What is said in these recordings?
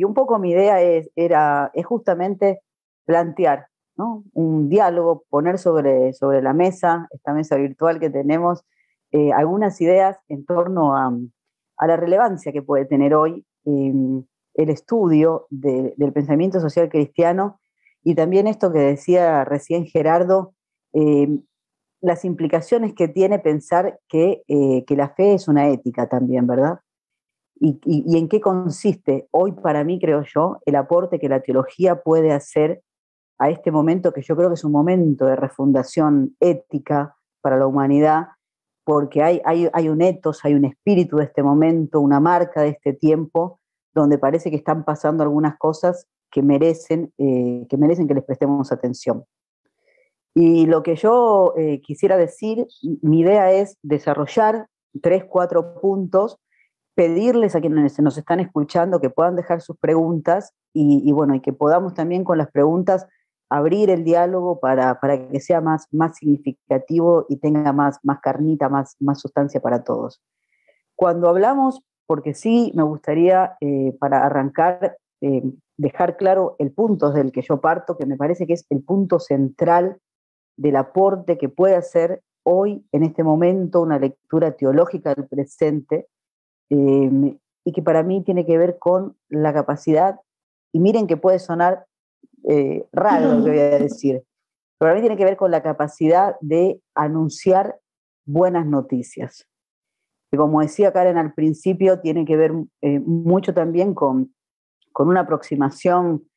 y un poco mi idea es justamente plantear, ¿no? Un diálogo, poner sobre la mesa, esta mesa virtual que tenemos, algunas ideas en torno a la relevancia que puede tener hoy el estudio del pensamiento social cristiano, y también esto que decía recién Gerardo, eh, las implicaciones que tiene pensar que la fe es una ética también, ¿verdad? Y en qué consiste hoy para mí, creo yo, el aporte que la teología puede hacer a este momento, que yo creo que es un momento de refundación ética para la humanidad, porque hay un etos, hay un espíritu de este momento, una marca de este tiempo, donde parece que están pasando algunas cosas que merecen que les prestemos atención. Y lo que yo quisiera decir, mi idea es desarrollar 3, 4 puntos, pedirles a quienes nos están escuchando que puedan dejar sus preguntas y bueno, y que podamos también con las preguntas abrir el diálogo para que sea más significativo y tenga más carnita, más sustancia para todos. Cuando hablamos, porque sí me gustaría, para arrancar, dejar claro el punto del que yo parto, que me parece que es el punto central del aporte que puede hacer hoy, en este momento, una lectura teológica del presente, y que para mí tiene que ver con la capacidad, y miren que puede sonar raro lo que voy a decir, pero para mí tiene que ver con la capacidad de anunciar buenas noticias. Que como decía Karen al principio, tiene que ver mucho también con una aproximación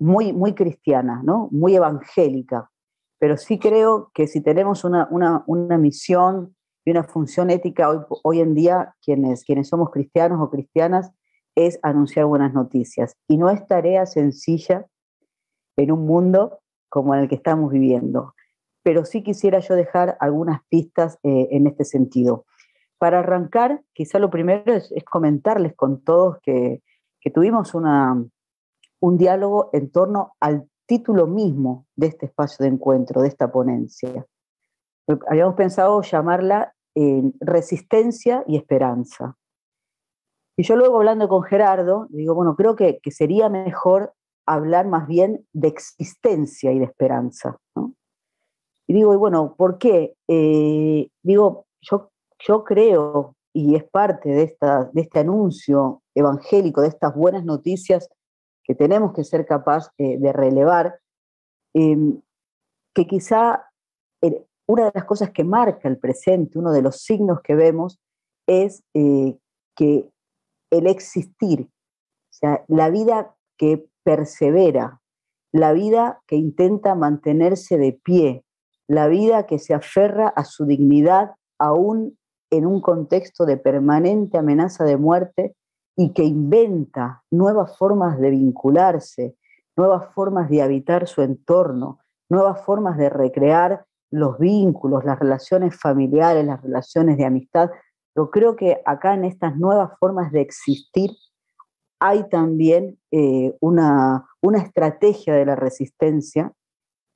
muy cristiana, ¿no? Muy evangélica. Pero sí creo que si tenemos una misión y una función ética hoy en día, quienes somos cristianos o cristianas, es anunciar buenas noticias. Y no es tarea sencilla en un mundo como en el que estamos viviendo. Pero sí quisiera yo dejar algunas pistas en este sentido. Para arrancar, quizá lo primero es comentarles con todos que tuvimos un diálogo en torno al título mismo de este espacio de encuentro, de esta ponencia. Habíamos pensado llamarla Resistencia y Esperanza. Y yo luego hablando con Gerardo, digo, bueno, creo que sería mejor hablar más bien de existencia y de esperanza, ¿no? Y digo, y bueno, ¿por qué? Digo, yo creo, y es parte de este anuncio evangélico, de estas buenas noticias que tenemos que ser capaz de relevar, eh, que quizá una de las cosas que marca el presente, uno de los signos que vemos, es que el existir, o sea, la vida que persevera, la vida que intenta mantenerse de pie, la vida que se aferra a su dignidad aún en un contexto de permanente amenaza de muerte y que inventa nuevas formas de vincularse, nuevas formas de habitar su entorno, nuevas formas de recrear los vínculos, las relaciones familiares, las relaciones de amistad. Yo creo que acá en estas nuevas formas de existir hay también una estrategia de la resistencia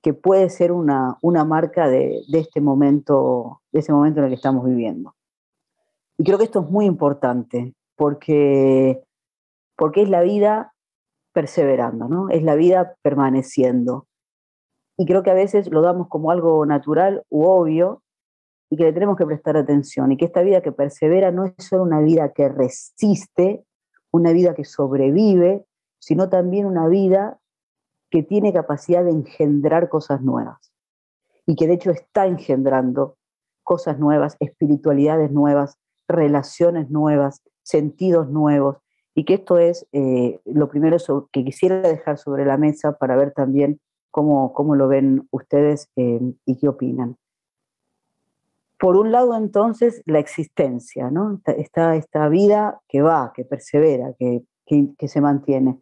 que puede ser una marca de ese momento en el que estamos viviendo. Y creo que esto es muy importante porque es la vida perseverando, ¿no? Es la vida permaneciendo. Y creo que a veces lo damos como algo natural u obvio y que le tenemos que prestar atención. Y que esta vida que persevera no es solo una vida que resiste, una vida que sobrevive, sino también una vida que tiene capacidad de engendrar cosas nuevas. Y que de hecho está engendrando cosas nuevas, espiritualidades nuevas, relaciones nuevas, sentidos nuevos. Y que esto es lo primero que quisiera dejar sobre la mesa para ver también cómo lo ven ustedes y qué opinan. Por un lado, entonces, la existencia, ¿no? Esta vida que va, que persevera, que se mantiene.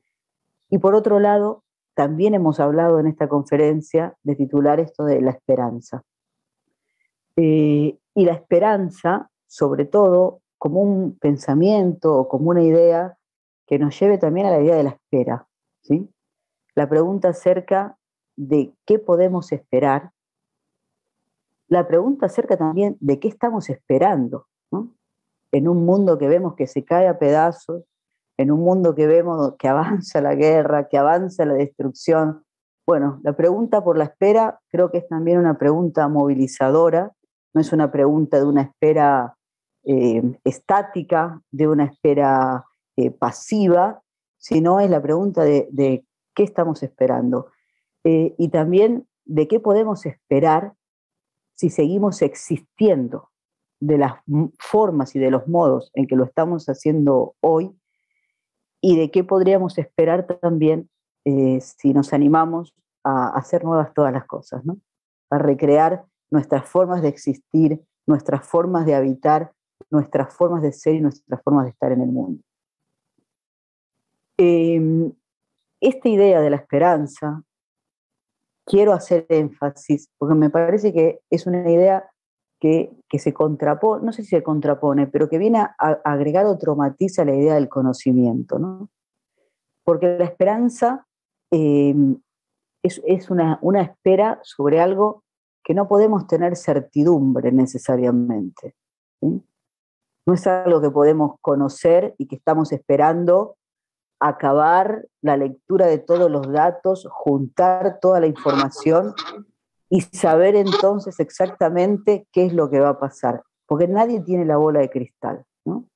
Y por otro lado, también hemos hablado en esta conferencia de titular esto de la esperanza. Y la esperanza, sobre todo, como un pensamiento o como una idea que nos lleve también a la idea de la espera, ¿sí? La pregunta acerca de qué podemos esperar, la pregunta acerca también de qué estamos esperando, ¿no? En un mundo que vemos que se cae a pedazos, en un mundo que vemos que avanza la guerra, que avanza la destrucción. Bueno, la pregunta por la espera creo que es también una pregunta movilizadora, no es una pregunta de una espera estática, de una espera pasiva, sino es la pregunta de qué estamos esperando. Y también de qué podemos esperar si seguimos existiendo de las formas y de los modos en que lo estamos haciendo hoy, y de qué podríamos esperar también si nos animamos a hacer nuevas todas las cosas, ¿no? A recrear nuestras formas de existir, nuestras formas de habitar, nuestras formas de ser y nuestras formas de estar en el mundo. Esta idea de la esperanza, quiero hacer énfasis, porque me parece que es una idea que se contrapone, no sé si se contrapone, pero que viene a agregar otro matiz a la idea del conocimiento, ¿no? Porque la esperanza es una espera sobre algo que no podemos tener certidumbre necesariamente, ¿sí? No es algo que podemos conocer y que estamos esperando acabar la lectura de todos los datos, juntar toda la información y saber entonces exactamente qué es lo que va a pasar, porque nadie tiene la bola de cristal, ¿no?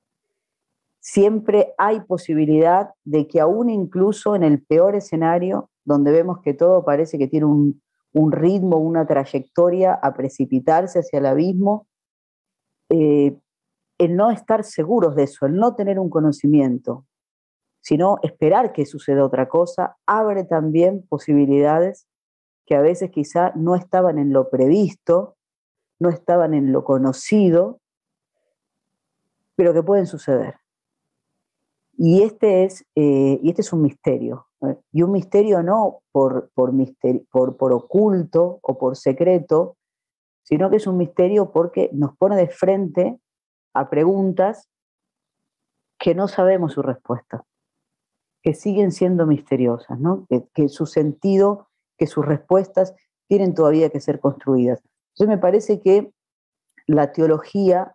Siempre hay posibilidad de que aún incluso en el peor escenario, donde vemos que todo parece que tiene un ritmo, una trayectoria a precipitarse hacia el abismo, el no estar seguros de eso, el no tener un conocimiento, sino esperar que suceda otra cosa, abre también posibilidades que a veces quizá no estaban en lo previsto, no estaban en lo conocido, pero que pueden suceder. Y este es un misterio, ¿eh? Y un misterio no por oculto o por secreto, sino que es un misterio porque nos pone de frente a preguntas que no sabemos su respuesta, que siguen siendo misteriosas, ¿no? Que su sentido, que sus respuestas tienen todavía que ser construidas. Entonces me parece que la teología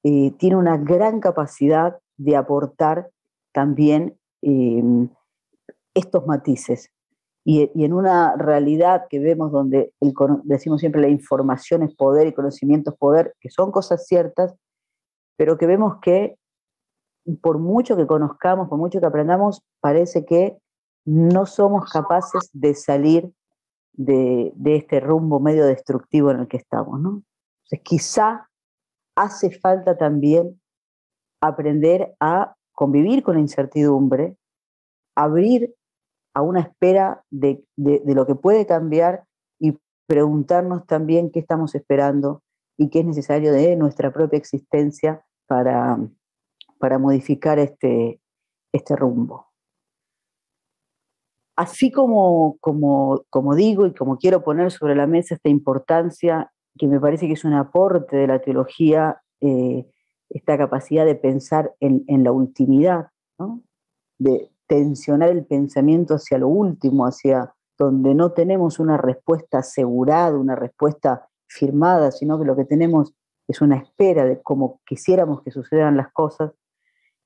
tiene una gran capacidad de aportar también estos matices. Y en una realidad que vemos donde decimos siempre la información es poder y conocimiento es poder, que son cosas ciertas, pero que vemos que por mucho que conozcamos, por mucho que aprendamos, parece que no somos capaces de salir de este rumbo medio destructivo en el que estamos, ¿no? Entonces, quizá hace falta también aprender a convivir con la incertidumbre, abrir a una espera de lo que puede cambiar y preguntarnos también qué estamos esperando y qué es necesario de nuestra propia existencia para modificar este rumbo. Así como digo y como quiero poner sobre la mesa esta importancia, que me parece que es un aporte de la teología, esta capacidad de pensar en la ultimidad, ¿no? De tensionar el pensamiento hacia lo último, hacia donde no tenemos una respuesta asegurada, una respuesta firmada, sino que lo que tenemos es una espera de cómo quisiéramos que sucedan las cosas.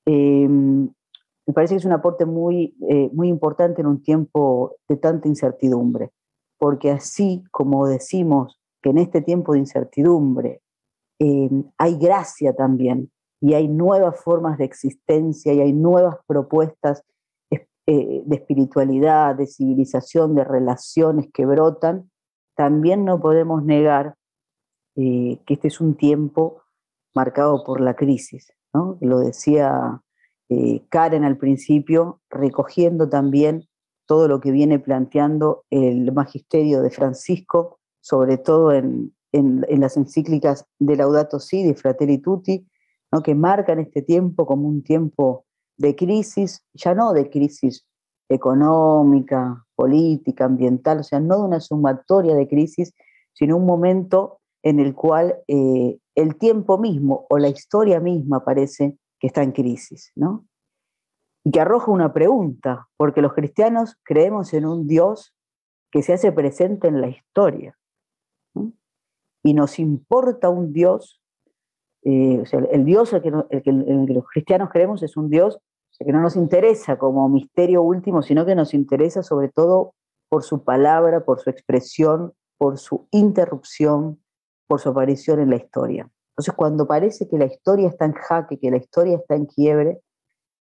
Me parece que es un aporte muy importante en un tiempo de tanta incertidumbre, porque así como decimos que en este tiempo de incertidumbre hay gracia también, y hay nuevas formas de existencia, y hay nuevas propuestas de espiritualidad, de civilización, de relaciones que brotan, también no podemos negar que este es un tiempo marcado por la crisis, ¿no? Lo decía Karen al principio, recogiendo también todo lo que viene planteando el magisterio de Francisco, sobre todo en las encíclicas de Laudato Si, de Fratelli Tutti, ¿no? Que marcan este tiempo como un tiempo de crisis, ya no de crisis económica, política, ambiental, o sea, no de una sumatoria de crisis, sino un momento en el cual el tiempo mismo o la historia misma parece que está en crisis, ¿no? Y que arroja una pregunta, porque los cristianos creemos en un Dios que se hace presente en la historia, ¿no? Y nos importa un Dios, o sea, el Dios en el que los cristianos creemos es un Dios sea, que no nos interesa como misterio último, sino que nos interesa sobre todo por su palabra, por su expresión, por su interrupción, por su aparición en la historia. Entonces, cuando parece que la historia está en jaque, que la historia está en quiebre,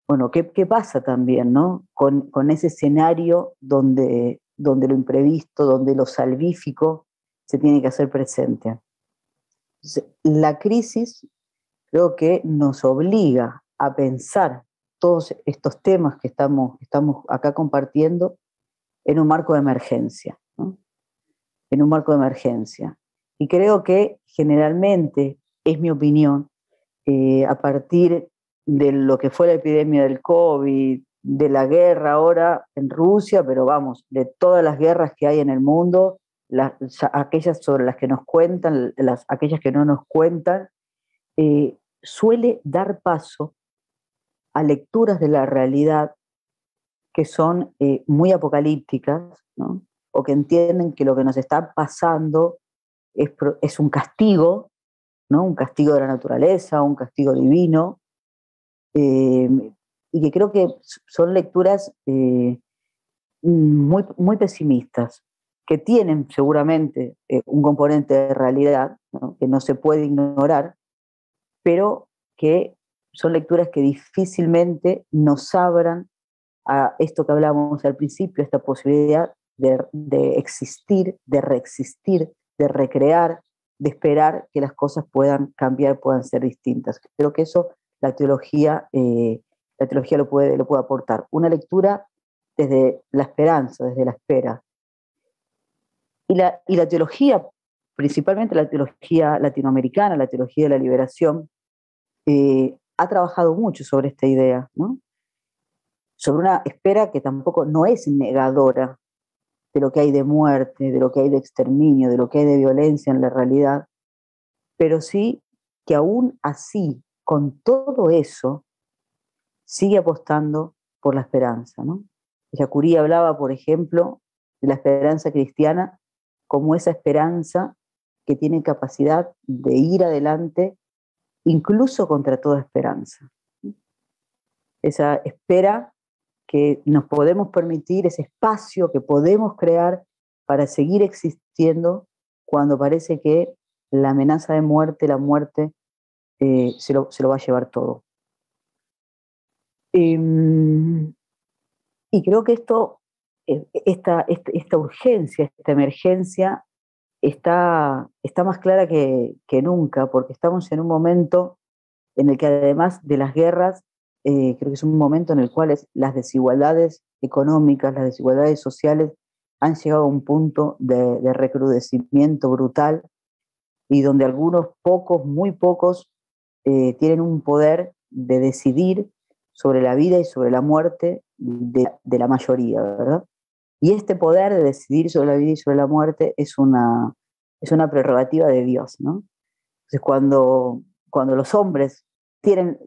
bueno, ¿qué pasa también, ¿no? Con ese escenario donde lo imprevisto, donde lo salvífico se tiene que hacer presente. Entonces, la crisis creo que nos obliga a pensar todos estos temas que estamos acá compartiendo en un marco de emergencia, ¿no? En un marco de emergencia. Y creo que generalmente, es mi opinión, a partir de lo que fue la epidemia del COVID, de la guerra ahora en Rusia, pero vamos, de todas las guerras que hay en el mundo, aquellas sobre las que nos cuentan, aquellas que no nos cuentan, suele dar paso a lecturas de la realidad que son muy apocalípticas, ¿no? O que entienden que lo que nos está pasando es un castigo, ¿no? Un castigo de la naturaleza, un castigo divino, eh, y que creo que son lecturas muy pesimistas, que tienen seguramente un componente de realidad, ¿no? Que no se puede ignorar, pero que son lecturas que difícilmente nos abran a esto que hablábamos al principio, esta posibilidad de existir, de reexistir, de recrear, de esperar que las cosas puedan cambiar, puedan ser distintas. Creo que eso la teología lo puede aportar. Una lectura desde la esperanza, desde la espera. Y la teología, principalmente la teología latinoamericana, la teología de la liberación, ha trabajado mucho sobre esta idea, ¿no? Sobre una espera que tampoco no es negadora de lo que hay de muerte, de lo que hay de exterminio, de lo que hay de violencia en la realidad, pero sí que aún así, con todo eso, sigue apostando por la esperanza, ¿no? Yacurí hablaba, por ejemplo, de la esperanza cristiana como esa esperanza que tiene capacidad de ir adelante incluso contra toda esperanza. Esa espera que nos podemos permitir, ese espacio que podemos crear para seguir existiendo cuando parece que la amenaza de muerte, la muerte, se lo va a llevar todo. Y creo que esta urgencia, esta emergencia, está más clara que nunca, porque estamos en un momento en el que además de las guerras, creo que es un momento en el cual las desigualdades económicas, las desigualdades sociales han llegado a un punto de recrudecimiento brutal y donde algunos pocos, muy pocos, tienen un poder de decidir sobre la vida y sobre la muerte de la mayoría, ¿verdad? Y este poder de decidir sobre la vida y sobre la muerte es una prerrogativa de Dios, ¿no? Entonces, cuando los hombres tienen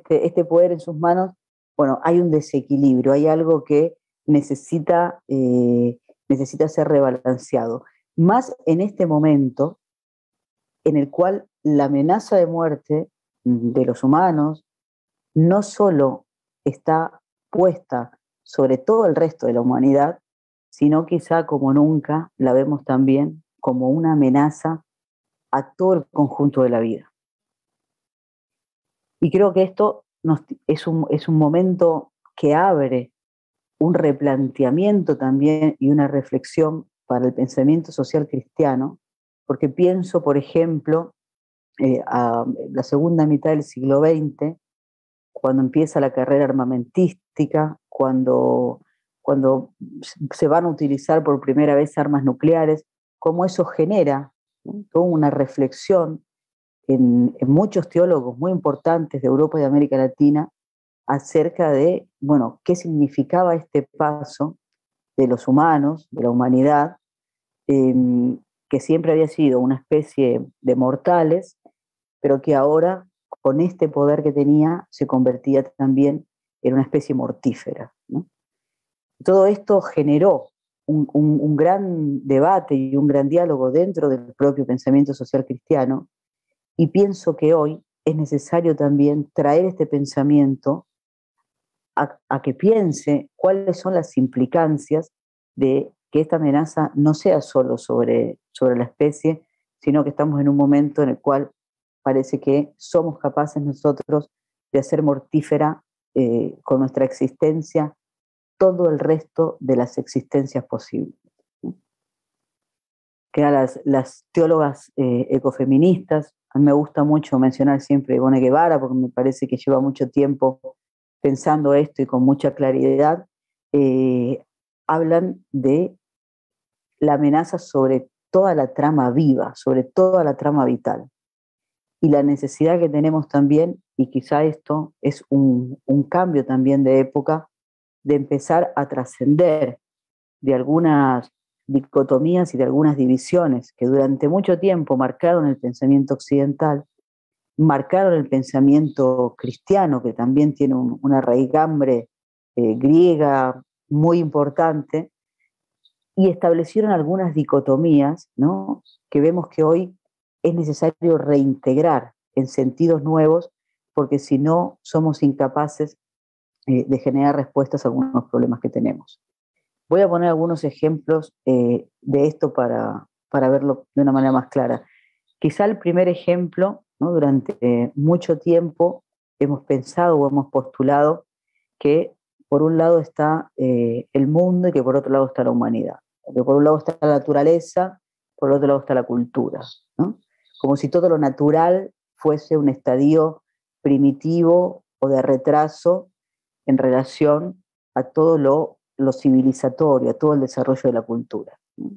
este poder en sus manos, bueno, hay un desequilibrio, hay algo que necesita ser rebalanceado. Más en este momento en el cual la amenaza de muerte de los humanos no solo está puesta sobre todo el resto de la humanidad, sino quizá como nunca la vemos también como una amenaza a todo el conjunto de la vida. Y creo que esto es un momento que abre un replanteamiento también y una reflexión para el pensamiento social cristiano, porque pienso, por ejemplo, a la segunda mitad del siglo XX, cuando empieza la carrera armamentística, cuando se van a utilizar por primera vez armas nucleares, cómo eso genera, ¿no?, toda una reflexión en muchos teólogos muy importantes de Europa y de América Latina acerca de, bueno, qué significaba este paso de los humanos, de la humanidad, que siempre había sido una especie de mortales, pero que ahora, con este poder que tenía, se convertía también en una especie mortífera, ¿no? Todo esto generó un gran debate y un gran diálogo dentro del propio pensamiento social cristiano, y pienso que hoy es necesario también traer este pensamiento a que piense cuáles son las implicancias de que esta amenaza no sea solo sobre la especie, sino que estamos en un momento en el cual parece que somos capaces nosotros de hacer mortífera con nuestra existencia todo el resto de las existencias posibles. Que a las teólogas ecofeministas, a mí me gusta mucho mencionar siempre a Ivone Guevara, porque me parece que lleva mucho tiempo pensando esto y con mucha claridad, hablan de la amenaza sobre toda la trama viva, sobre toda la trama vital. Y la necesidad que tenemos también, y quizá esto es un cambio también de época, de empezar a trascender de algunas dicotomías y de algunas divisiones que durante mucho tiempo marcaron el pensamiento occidental, marcaron el pensamiento cristiano, que también tiene una raigambre griega muy importante, y establecieron algunas dicotomías, ¿no?, que vemos que hoy es necesario reintegrar en sentidos nuevos, porque si no somos incapaces de generar respuestas a algunos problemas que tenemos. Voy a poner algunos ejemplos de esto para verlo de una manera más clara. Quizá el primer ejemplo, ¿no?, durante mucho tiempo hemos pensado o hemos postulado que por un lado está el mundo y que por otro lado está la humanidad. Que por un lado está la naturaleza, por otro lado está la cultura, ¿no? Como si todo lo natural fuese un estadio primitivo o de retraso en relación a todo lo civilizatorio, a todo el desarrollo de la cultura, ¿no?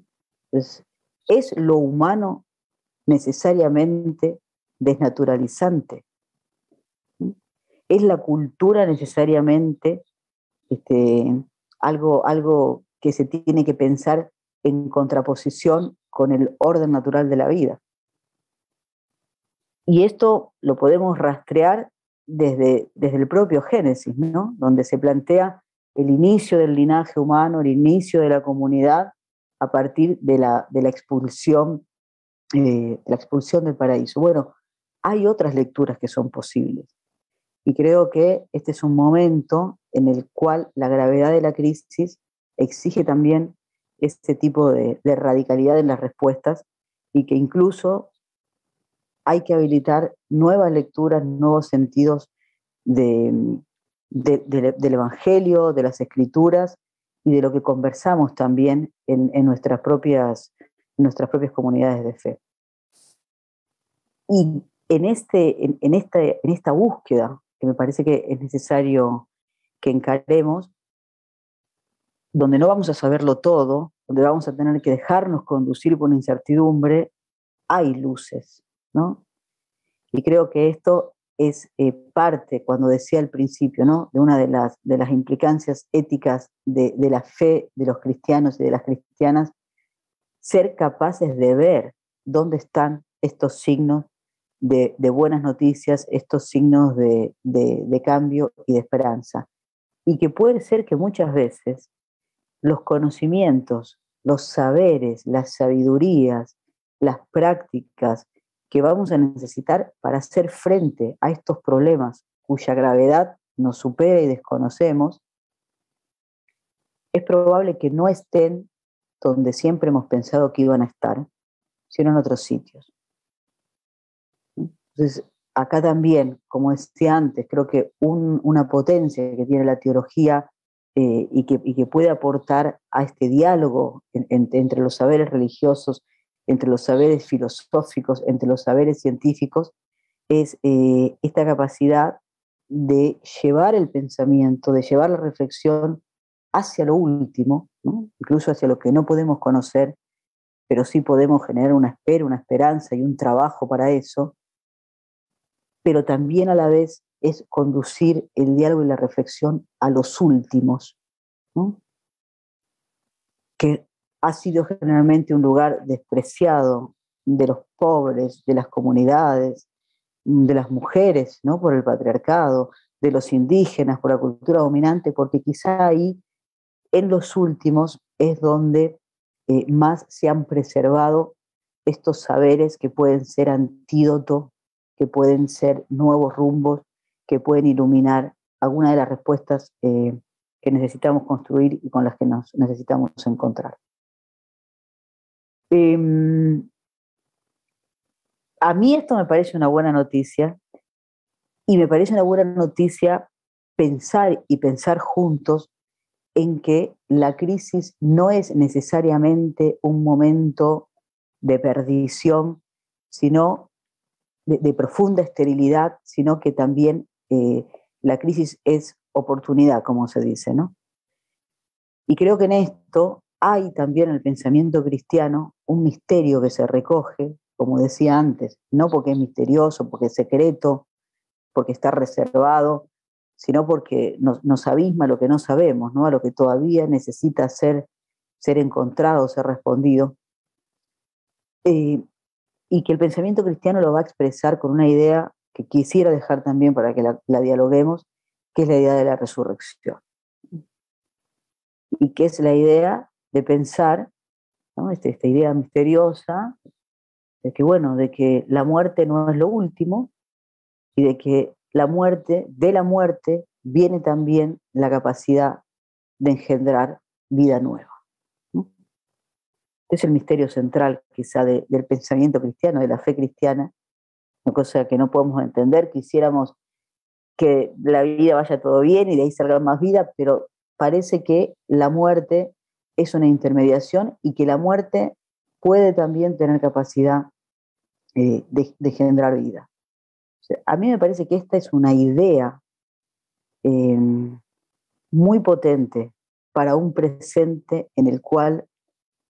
Entonces, ¿es lo humano necesariamente desnaturalizante? ¿No? ¿Es la cultura necesariamente algo que se tiene que pensar en contraposición con el orden natural de la vida? Y esto lo podemos rastrear desde el propio Génesis, ¿no?, donde se plantea el inicio del linaje humano, el inicio de la comunidad a partir de la expulsión del paraíso. Bueno, hay otras lecturas que son posibles. Y creo que este es un momento en el cual la gravedad de la crisis exige también este tipo de radicalidad en las respuestas, y que incluso hay que habilitar nuevas lecturas, nuevos sentidos del Evangelio, de las Escrituras y de lo que conversamos también en nuestras propias comunidades de fe. Y en esta búsqueda, que me parece que es necesario que encaremos, donde no vamos a saberlo todo, donde vamos a tener que dejarnos conducir por una incertidumbre, hay luces, ¿no? Y creo que esto es parte, cuando decía al principio, ¿no?, de una de las implicancias éticas de la fe de los cristianos y de las cristianas, ser capaces de ver dónde están estos signos de buenas noticias, estos signos de cambio y de esperanza. Y que puede ser que muchas veces los conocimientos, los saberes, las sabidurías, las prácticas que vamos a necesitar para hacer frente a estos problemas cuya gravedad nos supera y desconocemos, es probable que no estén donde siempre hemos pensado que iban a estar, sino en otros sitios. Entonces, acá también, como decía antes, creo que una potencia que tiene la teología y que puede aportar a este diálogo entre los saberes religiosos, entre los saberes filosóficos, entre los saberes científicos, es esta capacidad de llevar el pensamiento, de llevar la reflexión hacia lo último, ¿no?, incluso hacia lo que no podemos conocer, pero sí podemos generar una espera, una esperanza y un trabajo para eso, pero también a la vez es conducir el diálogo y la reflexión a los últimos, ¿no?, que ha sido generalmente un lugar despreciado de los pobres, de las comunidades, de las mujeres, ¿no?, por el patriarcado, de los indígenas, por la cultura dominante, porque quizá ahí, en los últimos, es donde más se han preservado estos saberes que pueden ser antídoto, que pueden ser nuevos rumbos, que pueden iluminar alguna de las respuestas que necesitamos construir y con las que nos necesitamos encontrar. A mí esto me parece una buena noticia, y me parece una buena noticia pensar juntos en que la crisis no es necesariamente un momento de perdición, sino de profunda esterilidad, sino que también la crisis es oportunidad, como se dice, ¿no? Y creo que en esto hay también en el pensamiento cristiano un misterio que se recoge, como decía antes, no porque es misterioso, porque es secreto, porque está reservado, sino porque nos abisma lo que no sabemos, ¿no? A lo que todavía necesita ser encontrado, ser respondido. Y que el pensamiento cristiano lo va a expresar con una idea que quisiera dejar también para que la dialoguemos, que es la idea de la resurrección. Y que es la idea de pensar, ¿no? Esta idea misteriosa de que, bueno, de que la muerte no es lo último, y de que de la muerte viene también la capacidad de engendrar vida nueva, ¿no? Es el misterio central quizá del pensamiento cristiano, de la fe cristiana, una cosa que no podemos entender. Quisiéramos que la vida vaya todo bien y de ahí salga más vida, pero parece que la muerte es una intermediación y que la muerte puede también tener capacidad de generar vida. O sea, a mí me parece que esta es una idea muy potente para un presente en el cual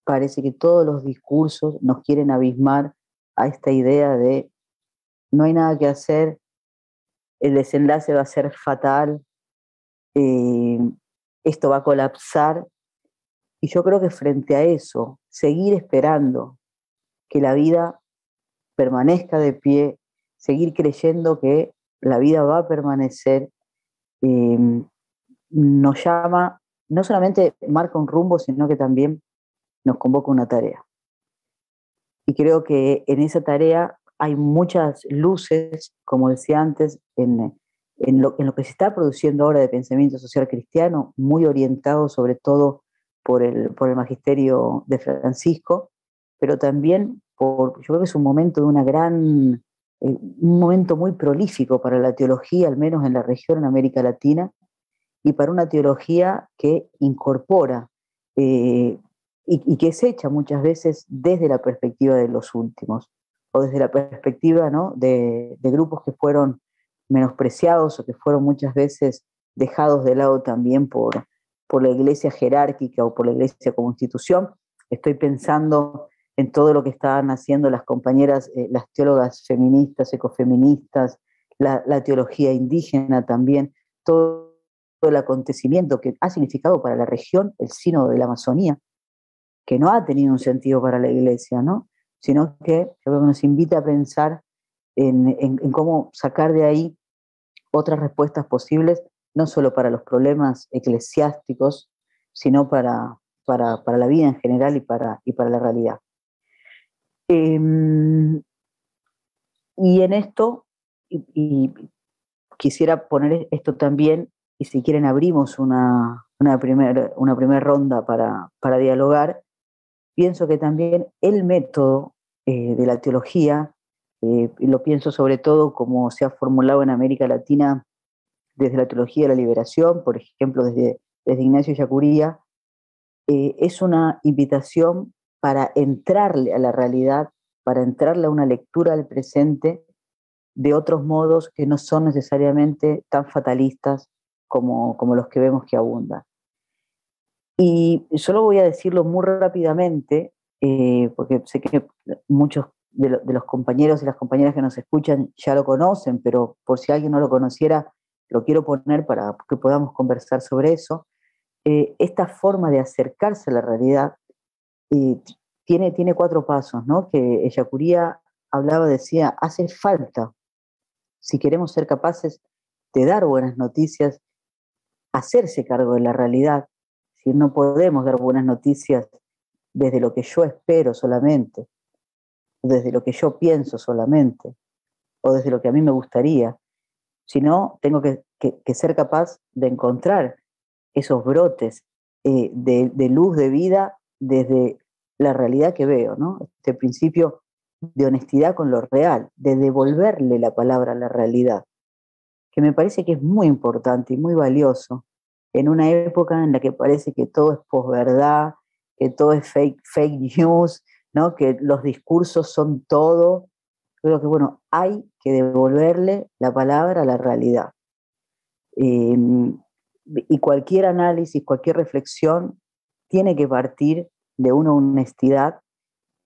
parece que todos los discursos nos quieren abismar a esta idea de no hay nada que hacer, el desenlace va a ser fatal, esto va a colapsar. Y yo creo que frente a eso, seguir esperando que la vida permanezca de pie, seguir creyendo que la vida va a permanecer, nos llama, no solamente marca un rumbo, sino que también nos convoca una tarea. Y creo que en esa tarea hay muchas luces, como decía antes, en lo que se está produciendo ahora de pensamiento social cristiano, muy orientado sobre todo por el magisterio de Francisco, pero también yo creo que es un momento de un momento muy prolífico para la teología, al menos en la región, en América Latina, y para una teología que incorpora y que se echa muchas veces desde la perspectiva de los últimos, o desde la perspectiva, ¿no?, de grupos que fueron menospreciados o que fueron muchas veces dejados de lado también por la iglesia jerárquica o por la iglesia como institución. Estoy pensando en todo lo que estaban haciendo las compañeras, las teólogas feministas, ecofeministas, la teología indígena también, todo el acontecimiento que ha significado para la región el sínodo de la Amazonía, que no ha tenido un sentido para la iglesia, ¿no? Sino que yo creo que nos invita a pensar en cómo sacar de ahí otras respuestas posibles, no solo para los problemas eclesiásticos, sino para la vida en general y para la realidad. Y en esto, y quisiera poner esto también, y si quieren abrimos una primera ronda para dialogar. Pienso que también el método de la teología, y lo pienso sobre todo como se ha formulado en América Latina desde la teología de la liberación, por ejemplo, desde Ignacio Ellacuría, es una invitación para entrarle a la realidad, para entrarle a una lectura del presente de otros modos que no son necesariamente tan fatalistas como los que vemos que abundan. Y solo voy a decirlo muy rápidamente, porque sé que muchos de los compañeros y las compañeras que nos escuchan ya lo conocen, pero por si alguien no lo conociera, lo quiero poner para que podamos conversar sobre eso. Esta forma de acercarse a la realidad tiene 4 pasos, ¿no? Que Ellacuría hablaba, decía, hace falta, si queremos ser capaces de dar buenas noticias, hacerse cargo de la realidad. Si no podemos dar buenas noticias desde lo que yo espero solamente, desde lo que yo pienso solamente, o desde lo que a mí me gustaría, sino tengo que que ser capaz de encontrar esos brotes de luz, de vida, desde la realidad que veo, ¿no? Este principio de honestidad con lo real, de devolverle la palabra a la realidad, que me parece que es muy importante y muy valioso en una época en la que parece que todo es posverdad, que todo es fake news, ¿no? Que los discursos son todo. Creo que, bueno, hay que devolverle la palabra a la realidad. Eh, y cualquier análisis, cualquier reflexión tiene que partir de una honestidad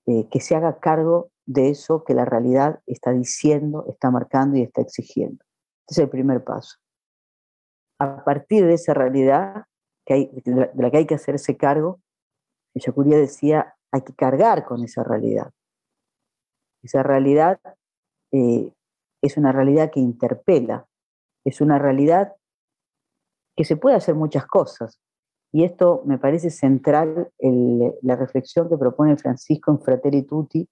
que se haga cargo de eso que la realidad está diciendo, está marcando y está exigiendo. Ese es el primer paso. A partir de esa realidad de la que hay que hacerse cargo, Ellacuría decía, hay que cargar con esa realidad. Esa realidad eh, es una realidad que interpela, es una realidad que se puede hacer muchas cosas. Y esto me parece central, la reflexión que propone Francisco en Fratelli Tutti.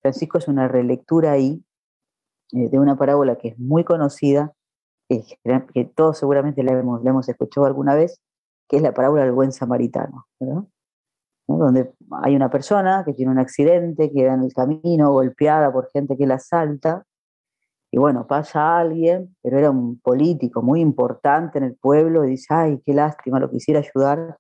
Francisco es una relectura ahí de una parábola que es muy conocida, que todos seguramente la hemos escuchado alguna vez, que es la parábola del buen samaritano, ¿verdad? ¿No? Donde hay una persona que tiene un accidente, queda en el camino golpeada por gente que la asalta, y bueno, pasa alguien, pero era un político muy importante en el pueblo, y dice, ay, qué lástima, lo quisiera ayudar,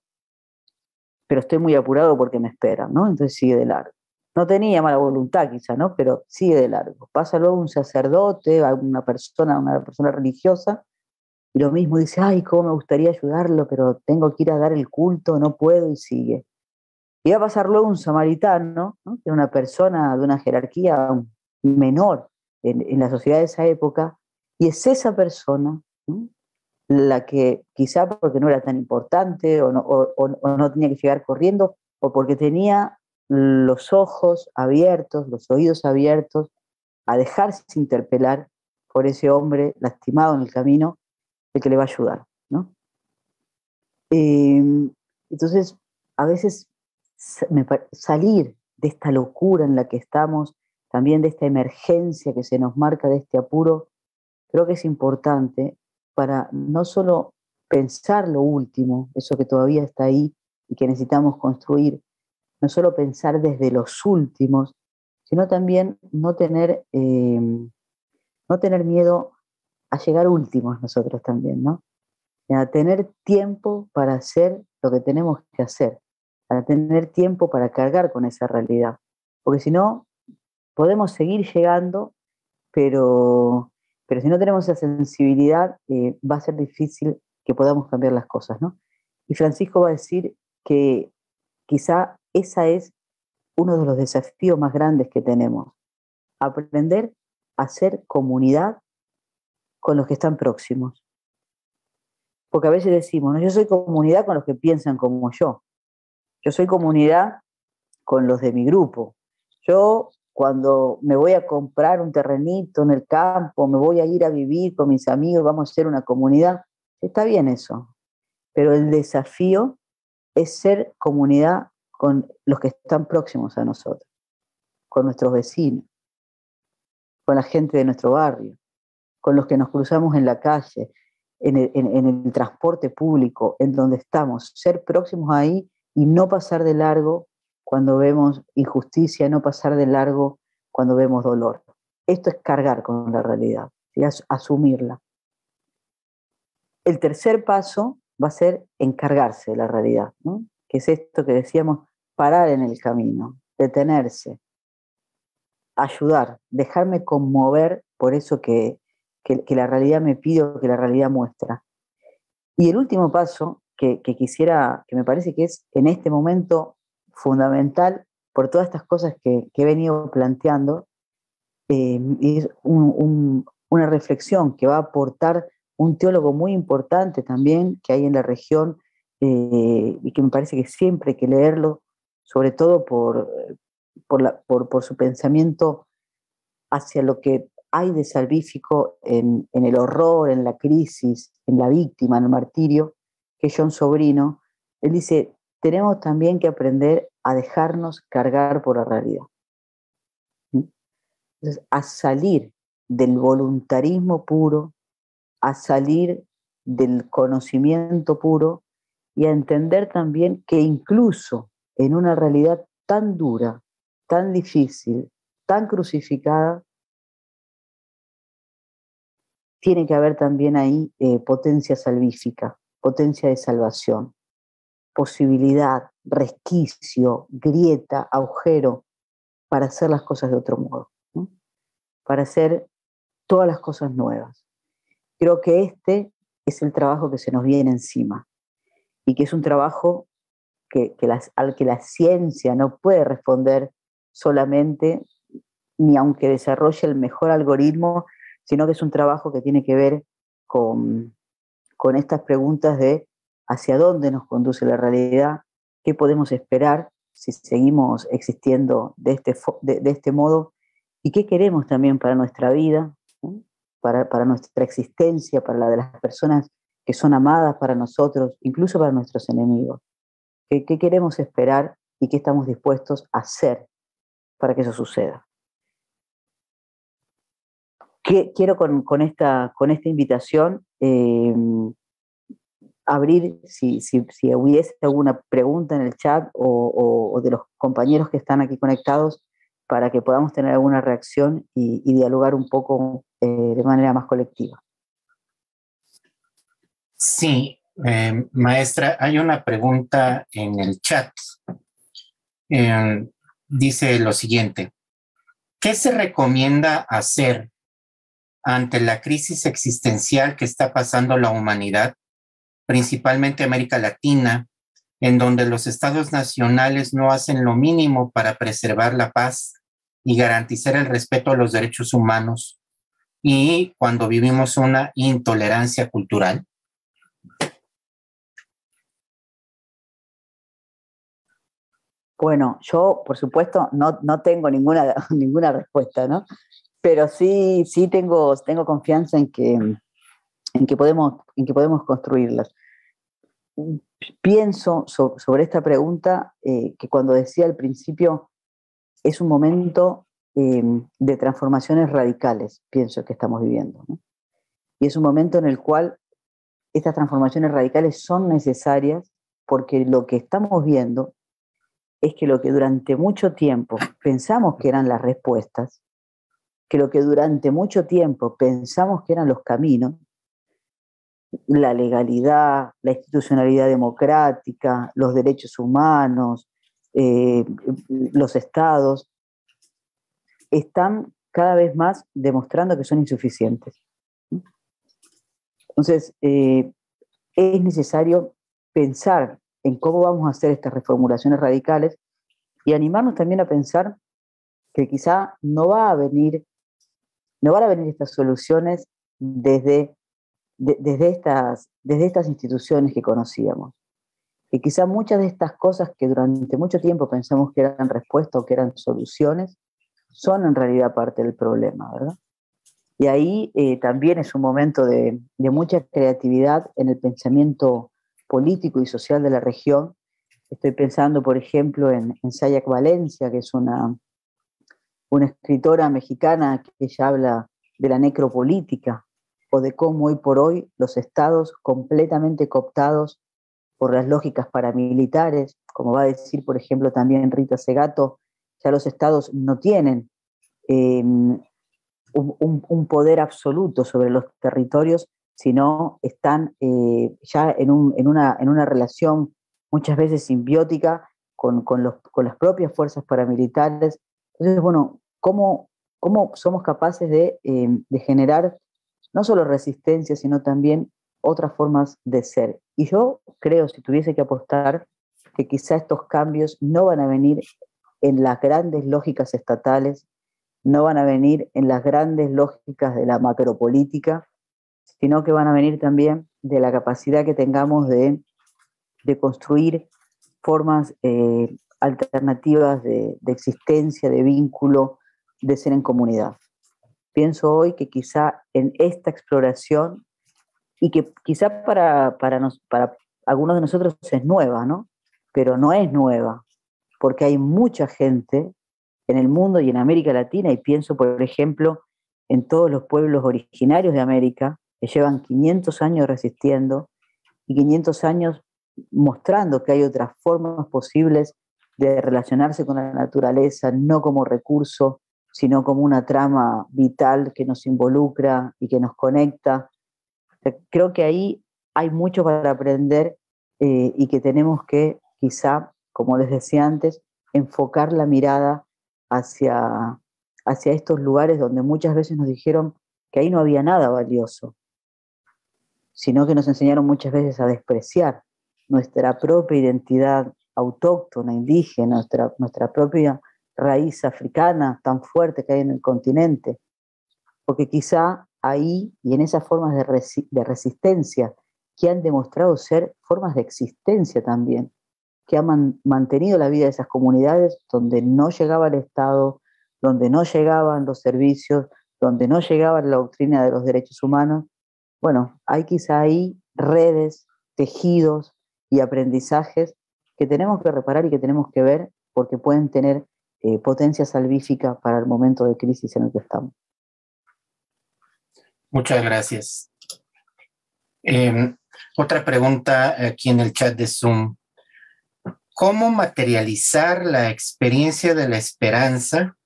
pero estoy muy apurado porque me esperan, ¿no? Entonces sigue de largo. No tenía mala voluntad quizá, ¿no? Pero sigue de largo. Pasa luego un sacerdote, una persona religiosa, y lo mismo dice, ay, cómo me gustaría ayudarlo, pero tengo que ir a dar el culto, no puedo, y sigue. Y va a pasar luego un samaritano, ¿no? Que era una persona de una jerarquía menor en la sociedad de esa época, y es esa persona, ¿no? La que quizá porque no era tan importante o no tenía que llegar corriendo o porque tenía los ojos abiertos, los oídos abiertos a dejarse interpelar por ese hombre lastimado en el camino, el que le va a ayudar, ¿no? Eh, entonces, a veces salir de esta locura en la que estamos, también de esta emergencia que se nos marca, de este apuro, creo que es importante para no solo pensar lo último, eso que todavía está ahí y que necesitamos construir, no solo pensar desde los últimos, sino también no tener miedo a llegar últimos nosotros también, ¿no? A tener tiempo para hacer lo que tenemos que hacer, para tener tiempo para cargar con esa realidad. Porque si no, podemos seguir llegando, pero, pero si no tenemos esa sensibilidad, va a ser difícil que podamos cambiar las cosas, ¿no? Y Francisco va a decir que quizá esa es uno de los desafíos más grandes que tenemos, aprender a hacer comunidad con los que están próximos. Porque a veces decimos, no, yo soy comunidad con los que piensan como yo soy comunidad con los de mi grupo. Yo, cuando me voy a comprar un terrenito en el campo, me voy a ir a vivir con mis amigos, vamos a ser una comunidad. Está bien eso, pero el desafío es ser comunidad con los que están próximos a nosotros, con nuestros vecinos, con la gente de nuestro barrio, con los que nos cruzamos en la calle, en el transporte público, en donde estamos, ser próximos ahí y no pasar de largo cuando vemos injusticia, no pasar de largo cuando vemos dolor. Esto es cargar con la realidad, ¿sí? Asumirla. El tercer paso va a ser encargarse de la realidad, ¿no? Que es esto que decíamos, parar en el camino, detenerse, ayudar, dejarme conmover por eso que la realidad me pide o que la realidad muestra. Y el último paso que me parece que es en este momento fundamental por todas estas cosas que he venido planteando, es una reflexión que va a aportar un teólogo muy importante también que hay en la región, y que me parece que siempre hay que leerlo, sobre todo por su pensamiento hacia lo que hay de salvífico en el horror, en la crisis, en la víctima, en el martirio, que es John Sobrino. Él dice, tenemos también que aprender a dejarnos cargar por la realidad. Entonces, a salir del voluntarismo puro, a salir del conocimiento puro y a entender también que incluso en una realidad tan dura, tan difícil, tan crucificada, tiene que haber también ahí potencia salvífica, potencia de salvación, posibilidad, resquicio, grieta, agujero para hacer las cosas de otro modo, ¿no? Para hacer todas las cosas nuevas. Creo que este es el trabajo que se nos viene encima y que es un trabajo al que la ciencia no puede responder solamente, ni aunque desarrolle el mejor algoritmo, sino que es un trabajo que tiene que ver con estas preguntas de hacia dónde nos conduce la realidad, qué podemos esperar si seguimos existiendo de este modo y qué queremos también para nuestra vida, ¿no? Para nuestra existencia, para la de las personas que son amadas para nosotros, incluso para nuestros enemigos. ¿Qué queremos esperar y qué estamos dispuestos a hacer para que eso suceda? Quiero con esta invitación abrir, si hubiese alguna pregunta en el chat o de los compañeros que están aquí conectados, para que podamos tener alguna reacción y dialogar un poco de manera más colectiva. Sí, maestra, hay una pregunta en el chat. Dice lo siguiente: ¿qué se recomienda hacer ante la crisis existencial que está pasando la humanidad, principalmente América Latina, en donde los estados nacionales no hacen lo mínimo para preservar la paz y garantizar el respeto a los derechos humanos, y cuando vivimos una intolerancia cultural? Bueno, yo, por supuesto, no tengo ninguna respuesta, ¿no? Pero sí tengo confianza en que podemos construirlas. Pienso sobre esta pregunta que cuando decía al principio es un momento de transformaciones radicales, pienso que estamos viviendo, ¿no? Y es un momento en el cual estas transformaciones radicales son necesarias porque lo que estamos viendo es que lo que durante mucho tiempo pensamos que eran las respuestas, que lo que durante mucho tiempo pensamos que eran los caminos, la legalidad, la institucionalidad democrática, los derechos humanos, los estados, están cada vez más demostrando que son insuficientes. Entonces, es necesario pensar en cómo vamos a hacer estas reformulaciones radicales y animarnos también a pensar que quizá no van a venir estas soluciones desde estas instituciones que conocíamos. Y quizá muchas de estas cosas que durante mucho tiempo pensamos que eran respuestas o que eran soluciones, son en realidad parte del problema, ¿verdad? Y ahí también es un momento de mucha creatividad en el pensamiento político y social de la región. Estoy pensando, por ejemplo, en Sayak Valencia, que es una escritora mexicana que ella habla de la necropolítica, o de cómo hoy por hoy los estados completamente cooptados por las lógicas paramilitares, como va a decir, por ejemplo, también Rita Segato, ya los estados no tienen un poder absoluto sobre los territorios, sino están ya en una relación muchas veces simbiótica con las propias fuerzas paramilitares. Entonces, bueno, ¿cómo somos capaces de generar no solo resistencia, sino también otras formas de ser? Y yo creo, si tuviese que apostar, que quizá estos cambios no van a venir en las grandes lógicas estatales, no van a venir en las grandes lógicas de la macropolítica, sino que van a venir también de la capacidad que tengamos de construir formas alternativas de existencia, de vínculo, de ser en comunidad. Pienso hoy que quizá en esta exploración, y que quizá para algunos de nosotros es nueva, ¿no? Pero no es nueva, porque hay mucha gente en el mundo y en América Latina, y pienso, por ejemplo, en todos los pueblos originarios de América, que llevan 500 años resistiendo y 500 años mostrando que hay otras formas posibles de relacionarse con la naturaleza, no como recurso, sino como una trama vital que nos involucra y que nos conecta. Creo que ahí hay mucho para aprender y que tenemos que, quizá, como les decía antes, enfocar la mirada hacia estos lugares donde muchas veces nos dijeron que ahí no había nada valioso, sino que nos enseñaron muchas veces a despreciar nuestra propia identidad autóctona, indígena, nuestra propia raíz africana tan fuerte que hay en el continente, porque quizá ahí y en esas formas de resistencia que han demostrado ser formas de existencia también, que han mantenido la vida de esas comunidades donde no llegaba el Estado, donde no llegaban los servicios, donde no llegaba la doctrina de los derechos humanos. Bueno, hay quizá ahí redes, tejidos y aprendizajes que tenemos que reparar y que tenemos que ver porque pueden tener potencia salvífica para el momento de crisis en el que estamos. Muchas gracias. Otra pregunta aquí en el chat de Zoom. ¿Cómo materializar la experiencia de la esperanza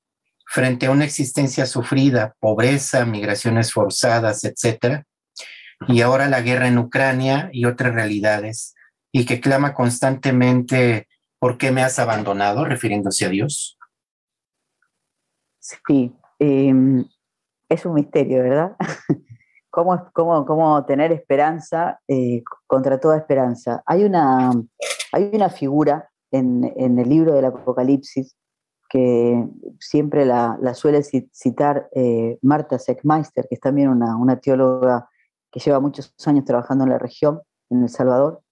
frente a una existencia sufrida, pobreza, migraciones forzadas, etcétera, y ahora la guerra en Ucrania y otras realidades, y que clama constantemente, ¿por qué me has abandonado?, refiriéndose a Dios? Sí, es un misterio, ¿verdad? ¿Cómo tener esperanza contra toda esperanza? Hay una figura en el libro del Apocalipsis que siempre la suele citar Marta Seckmeister, que es también una teóloga que lleva muchos años trabajando en la región, en El Salvador,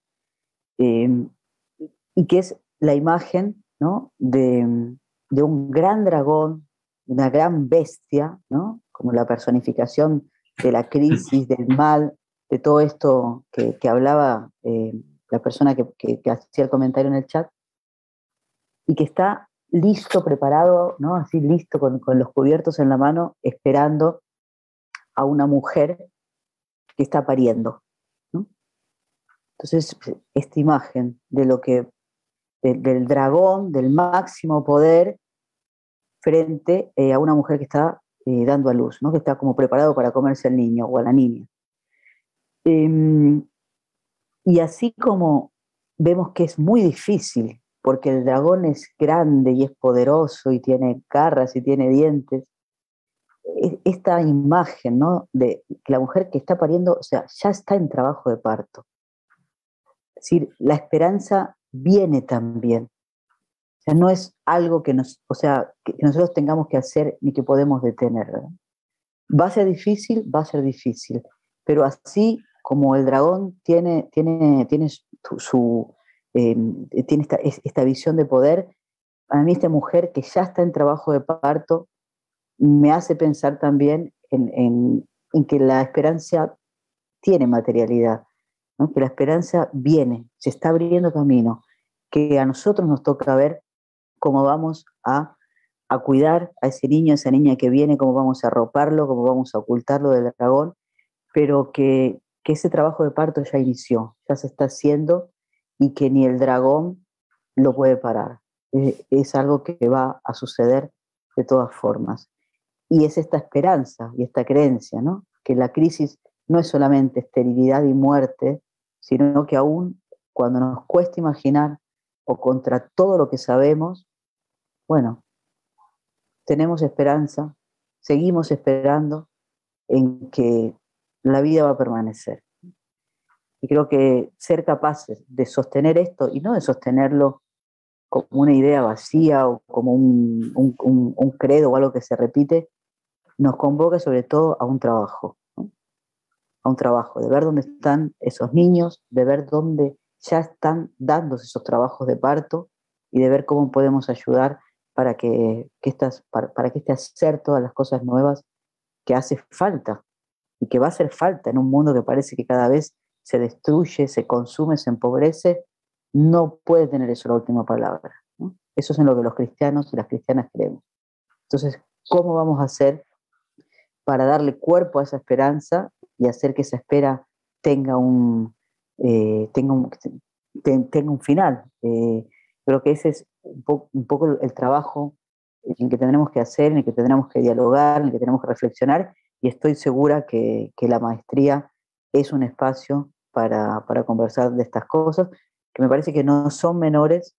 y que es la imagen, ¿no?, de un gran dragón, una gran bestia, ¿no?, como la personificación de la crisis, del mal, de todo esto que hablaba la persona que hacía el comentario en el chat, y que está listo, preparado, ¿no?, así listo, con los cubiertos en la mano, esperando a una mujer que está pariendo, ¿no? Entonces, esta imagen del dragón, del máximo poder, frente a una mujer que está dando a luz, ¿no?, que está como preparado para comerse al niño o a la niña. Y así como vemos que es muy difícil, porque el dragón es grande y es poderoso y tiene garras y tiene dientes, esta imagen, ¿no?, de que la mujer que está pariendo, o sea, ya está en trabajo de parto. Es decir, la esperanza viene también. O sea, no es algo que nosotros tengamos que hacer ni que podemos detener, ¿verdad? Va a ser difícil, pero así como el dragón tiene esta visión de poder, a mí esta mujer que ya está en trabajo de parto me hace pensar también en que la esperanza tiene materialidad, ¿no?, que la esperanza viene, se está abriendo camino, que a nosotros nos toca ver cómo vamos a cuidar a ese niño, a esa niña que viene, cómo vamos a arroparlo, cómo vamos a ocultarlo del dragón, pero que ese trabajo de parto ya inició, ya se está haciendo y que ni el dragón lo puede parar. Es algo que va a suceder de todas formas. Y es esta esperanza y esta creencia, ¿no?, que la crisis no es solamente esterilidad y muerte, sino que aún cuando nos cuesta imaginar o contra todo lo que sabemos, bueno, tenemos esperanza, seguimos esperando en que la vida va a permanecer. Y creo que ser capaces de sostener esto, y no de sostenerlo como una idea vacía o como un credo o algo que se repite, nos convoca sobre todo a un trabajo, ¿no?, a un trabajo, de ver dónde están esos niños, de ver dónde ya están dándose esos trabajos de parto y de ver cómo podemos ayudar para que hacer todas las cosas nuevas que hace falta y que va a hacer falta en un mundo que parece que cada vez se destruye, se consume, se empobrece. No puede tener eso la última palabra, ¿no? Eso es en lo que los cristianos y las cristianas creemos. Entonces, ¿cómo vamos a hacer para darle cuerpo a esa esperanza y hacer que esa espera tenga tenga un final. Creo que ese es un poco el trabajo en el que tendremos que hacer, en el que tendremos que dialogar, en el que tenemos que reflexionar, y estoy segura que la maestría es un espacio para conversar de estas cosas, que me parece que no son menores,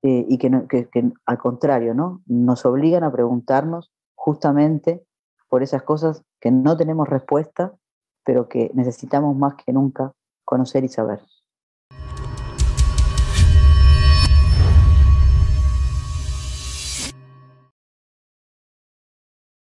y que al contrario, ¿no? Nos obligan a preguntarnos justamente por esas cosas que no tenemos respuesta, pero que necesitamos más que nunca conocer y saber.